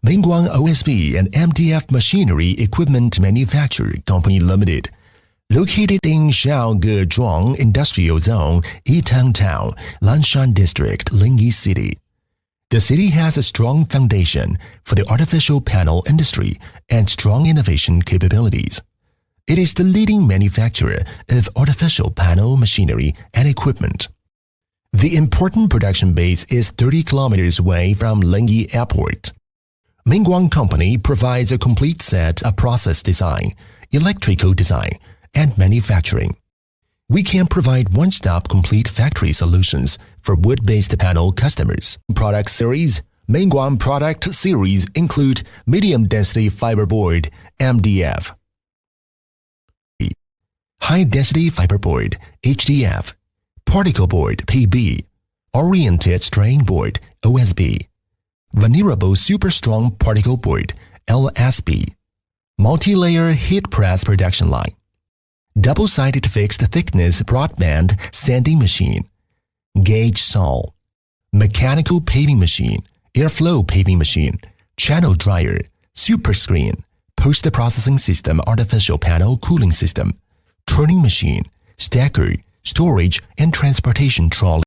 MINGHUNG OSB and MDF Machinery Equipment Manufacturer Company Limited, located in Shaogezhuang Industrial Zone, Yitang Town, Lanshan District, Linyi City. The city has a strong foundation for the artificial panel industry and strong innovation capabilities. It is the leading manufacturer of artificial panel machinery and equipment. The important production base is 30 kilometers away from Linyi Airport. MINGHUNG Company provides a complete set of process design, electrical design, and manufacturing. We can provide one-stop complete factory solutions for wood-based panel customers. Product series: MINGHUNG product series include medium-density fiberboard (MDF), high-density fiberboard (HDF), particle board (PB), oriented strain board (OSB), vulnerable super strong particle board (LSB), multi-layer heat press production line, double-sided fixed thickness broadband sanding machine, gauge saw, mechanical paving machine, airflow paving machine, channel dryer, super screen, post-processing system, artificial panel cooling system, turning machine, stacker, storage and transportation trolley.